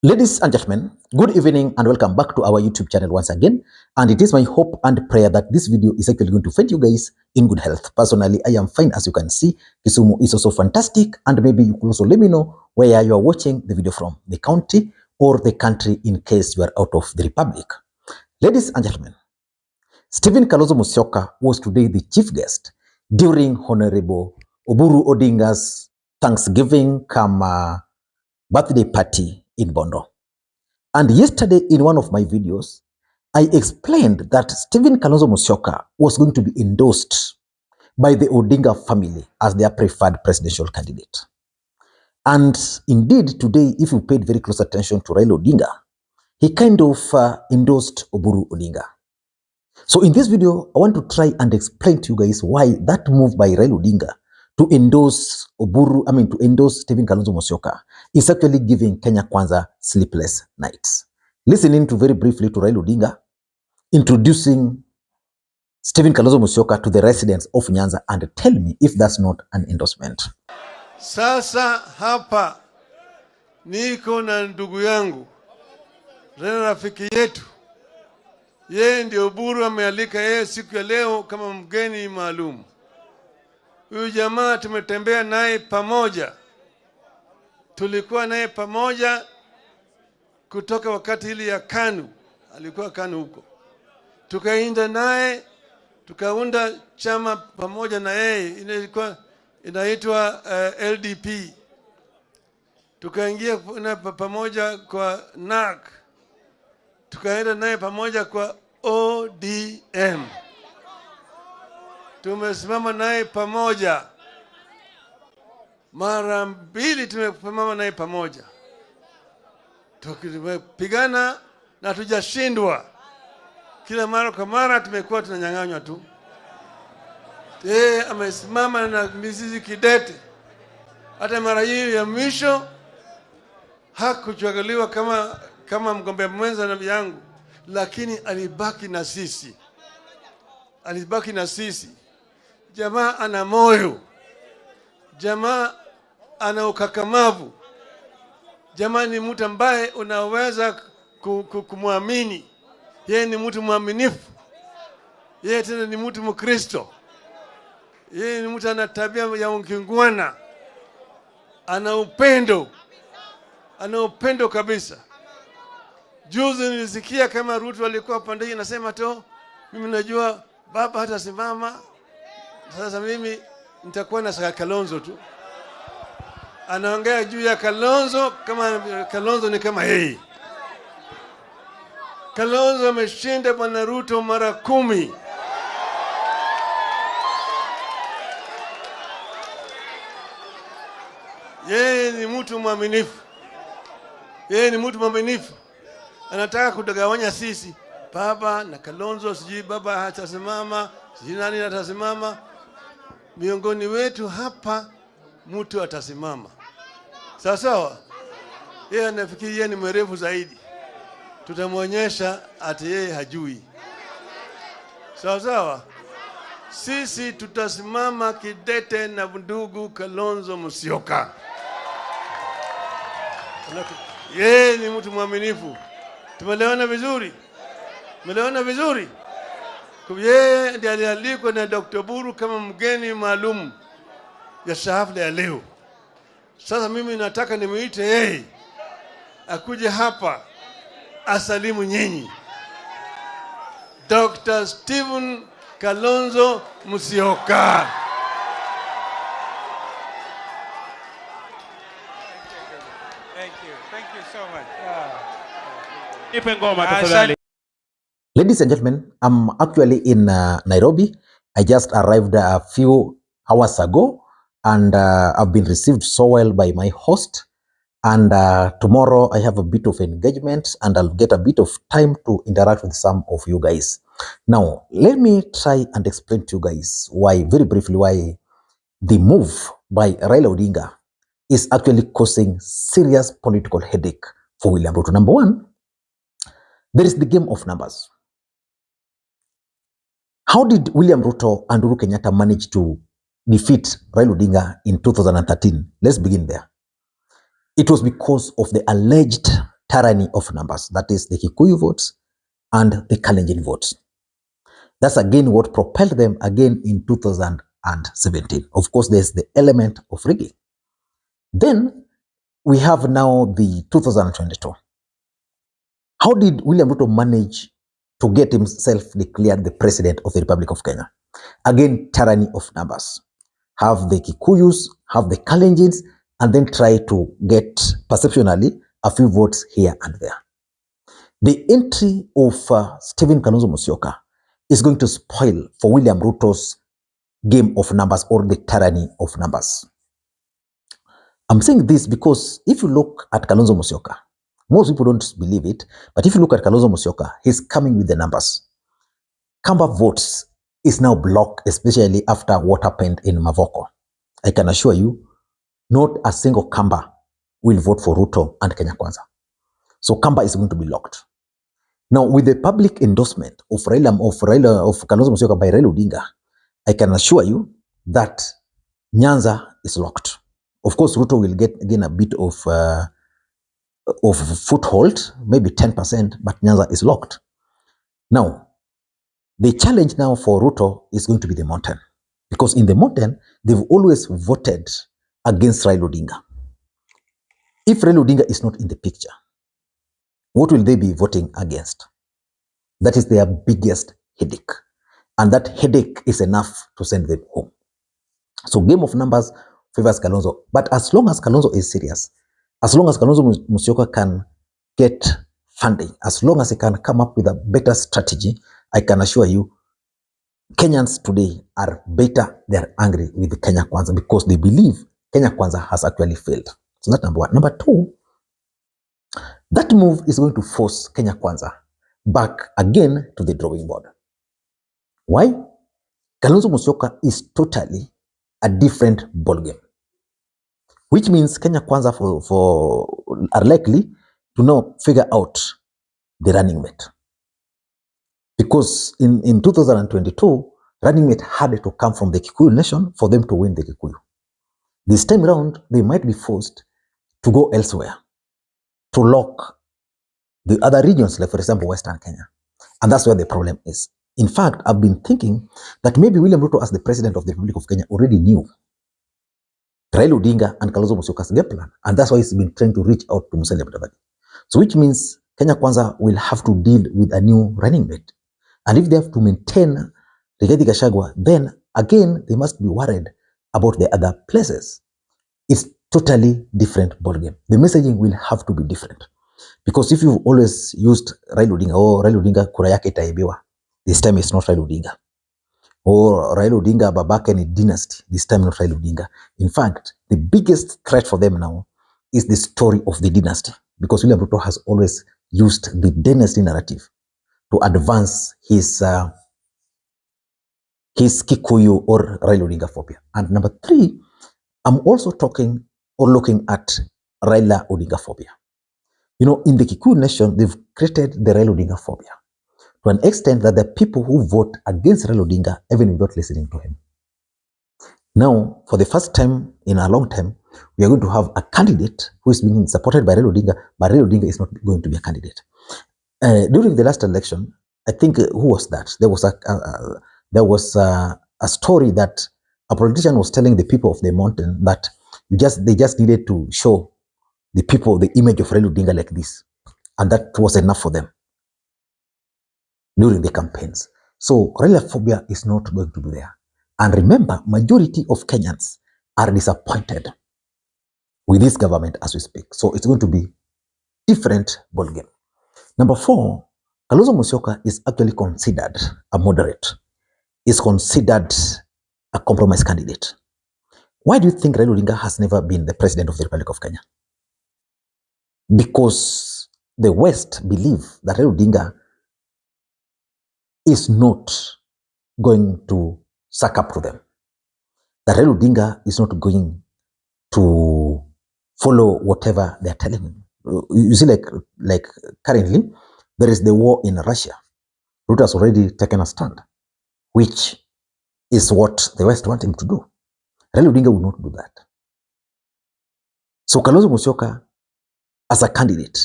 Ladies and gentlemen, good evening and welcome back to our YouTube channel once again. And it is my hope and prayer that this video is actually going to find you guys in good health. Personally, I am fine, as you can see. Kisumu is also fantastic, and maybe you could also let me know where you are watching the video from, the county or the country, in case you are out of the republic. Ladies and gentlemen, Stephen Kalonzo Musyoka was today the chief guest during Honorable Uhuru Odinga's Thanksgiving birthday party in Bondo. And yesterday in one of my videos, I explained that Stephen Kalonzo Musyoka was going to be endorsed by the Odinga family as their preferred presidential candidate. And indeed, today, if you paid very close attention to Raila Odinga, he kind of endorsed Uhuru Odinga. So in this video, I want to try and explain to you guys why that move by Raila Odinga to endorse Stephen Kalonzo Musyoka is actually giving Kenya Kwanza sleepless nights. Listening to very briefly to Raila Odinga introducing Stephen Kalonzo Musyoka to the residents of Nyanza, and tell me if that's not an endorsement. Sasa hapa niko na ndugu yangu Raila, rafiki yetu. Yeye ndio Uhuru amealika yeye siku ya leo kama mgeni maalum. Huyu jamaa tumetembea naye pamoja. Tulikuwa naye pamoja kutoka wakati ile ya KANU. Alikuwa KANU huko. Tukaenda naye, tukaunda chama pamoja na yeye. Inaitwa LDP. Tukaingia pamoja kwa NAK. Tukaenda naye pamoja kwa ODM. Tumesimama naye pamoja. Mara mbili tumesimama naye pamoja. Tumepigana na tujashindwa. Kila mara kwa mara tumekuwa tunanyang'anywa tu. Yeye amesimama na mizizi kidete. Hata mara hii ya mwisho hakuchaguliwa kama mgombea mwenza na yangu, lakini alibaki na sisi. Alibaki na sisi. Jamaa ana moyo. Jamaa ana ukakamavu. Jamaa ni mtu ambaye unaweza kumwamini. Yeye ni mtu mwaminifu. Yeye tena ni mtu Mkristo. Yeye ni mtu ana tabia ya ungwana. Ana upendo. Ana upendo kabisa. Juzi nilisikia kama Ruto alikuwa pande anasema to, mimi najua baba hata simama. Sasa mimi nitakuwa na Kalonzo tu. Anaongea juu ya Kalonzo kama Kalonzo ni kama yeye. Kalonzo ameshinda bwana Ruto mara 10. Yeye ni mtu mwaminifu. Yeye ni mtu mwaminifu. Anataka kudagawanya sisi. Baba na Kalonzo, sijui baba hatasimama, sijui nani hatasimama. Miongoni wetu hapa mtu atasimama. Sawa sawa? Yeye anafikiri yeye ni mwerevu zaidi. Tutamwonyesha ati yeye hajui. Sawa sawa? Sisi tutasimama kidete na ndugu Kalonzo Musyoka. Yeye ni mtu mwaminifu. Tumeelewana vizuri? Tumeelewana vizuri? Yeye ndiye alialikwa na Dr. Buru kama mgeni maalum ya hafla ya leo. Sasa mimi nataka nimuite yeye akuje hapa asalimu nyinyi. Dr. Stephen Kalonzo Musyoka. Thank you so much. Ladies and gentlemen, I'm actually in Nairobi. I just arrived a few hours ago, and I've been received so well by my host. And tomorrow I have a bit of engagement, and I'll get a bit of time to interact with some of you guys. Now, let me try and explain to you guys very briefly, why the move by Raila Odinga is actually causing serious political headache for William Ruto. Number one, there is the game of numbers. How did William Ruto and Uhuru Kenyatta manage to defeat Raila Odinga in 2013? Let's begin there. It was because of the alleged tyranny of numbers. That is the Kikuyu votes and the Kalenjin votes. That's again what propelled them again in 2017. Of course, there's the element of rigging. Then we have now the 2022. How did William Ruto manage to get himself declared the president of the Republic of Kenya? Again, tyranny of numbers. Have the Kikuyus, have the Kalenjins, and then try to get perceptionally a few votes here and there. The entry of Stephen Kalonzo Musyoka is going to spoil for William Ruto's game of numbers or the tyranny of numbers. I'm saying this because if you look at Kalonzo Musyoka, most people don't believe it, but if you look at Kalonzo Musyoka, he's coming with the numbers. Kamba votes is now blocked, especially after what happened in Mavoko. I can assure you, not a single Kamba will vote for Ruto and Kenya Kwanza. So Kamba is going to be locked. Now, with the public endorsement of Kalonzo Musyoka by Raila Odinga, I can assure you that Nyanza is locked. Of course, Ruto will get again a bit of foothold, maybe 10%, but Nyanza is locked. Now, the challenge now for Ruto is going to be the mountain, because in the mountain, they've always voted against Raila Odinga. If Raila Odinga is not in the picture, what will they be voting against? That is their biggest headache. And that headache is enough to send them home. So game of numbers favors Kalonzo. But as long as Kalonzo is serious, as long as Kalonzo Musyoka can get funding, as long as he can come up with a better strategy, I can assure you, Kenyans today are better. They are angry with Kenya Kwanza because they believe Kenya Kwanza has actually failed. So that's number one. Number two, that move is going to force Kenya Kwanza back again to the drawing board. Why? Kalonzo Musyoka is totally a different ballgame, which means Kenya Kwanza are likely to now figure out the running mate. Because in 2022, running mate had to come from the Kikuyu nation for them to win the Kikuyu. This time around, they might be forced to go elsewhere to lock the other regions, like for example, Western Kenya. And that's where the problem is. In fact, I've been thinking that maybe William Ruto, as the president of the Republic of Kenya, already knew Raila Odinga and Kalonzo Musyoka's game plan. And that's why he's been trying to reach out to Musalia Mudavadi. So which means Kenya Kwanza will have to deal with a new running mate. And if they have to maintain Rigathi Gachagua, then again, they must be worried about the other places. It's totally different ballgame. The messaging will have to be different. Because if you've always used Raila Odinga, Raila Odinga kura yake itaibiwa, this time it's not Raila Odinga. Raila Odinga babake ni dynasty, this time not Raila Odinga. In fact, the biggest threat for them now is the story of the dynasty, because William Ruto has always used the dynasty narrative to advance his Kikuyu or Raila Odinga phobia. And number three, I'm also talking or looking at Raila Odinga phobia. You know, in the Kikuyu nation, they've created the Raila Odinga phobia to an extent that the people who vote against Raila Odinga even without listening to him. Now, for the first time in a long time, we are going to have a candidate who is being supported by Raila Odinga, but Raila Odinga is not going to be a candidate. During the last election, I think who was that? There was a story that a politician was telling the people of the mountain that they just needed to show the people the image of Raila Odinga like this, and that was enough for them during the campaigns. So Raila phobia is not going to be there. And remember, majority of Kenyans are disappointed with this government as we speak. So it's going to be different ballgame. Number four, Kalonzo Musyoka is actually considered a moderate, is considered a compromise candidate. Why do you think Raila Odinga has never been the president of the Republic of Kenya? Because the West believe that Raila Odinga is not going to suck up to them. That Raila Odinga is not going to follow whatever they're telling him. You see, like currently, there is the war in Russia. Ruto has already taken a stand, which is what the West want him to do. Raila Odinga will not do that. So Kalonzo Musyoka, as a candidate,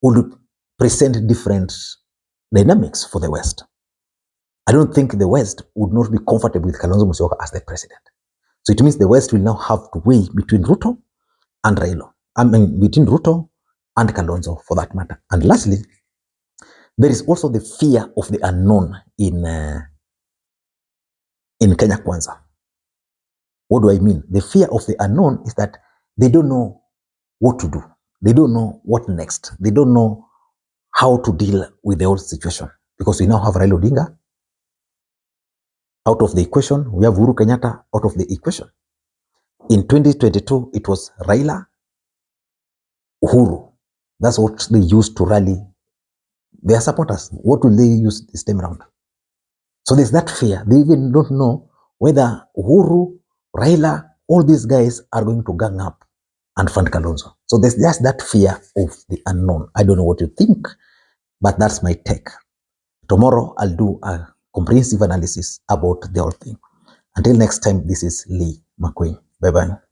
would present different dynamics for the West. I don't think the West would not be comfortable with Kalonzo Musyoka as the president. So it means the West will now have to weigh between Ruto and Raila. I mean, between Ruto and Kalonzo for that matter. And lastly, there is also the fear of the unknown in Kenya Kwanza. What do I mean? The fear of the unknown is that they don't know what to do. They don't know what next. They don't know how to deal with the whole situation. Because we now have Raila Odinga out of the equation. We have Uhuru Kenyatta out of the equation. In 2022, it was Raila, Uhuru. That's what they used to rally their supporters. What will they use this time around? So there's that fear. They even don't know whether Uhuru, Raila, all these guys are going to gang up and fund Kalonzo. So there's just that fear of the unknown. I don't know what you think, but that's my take. Tomorrow, I'll do a comprehensive analysis about the whole thing. Until next time, this is Lee Makwiny. Bye-bye.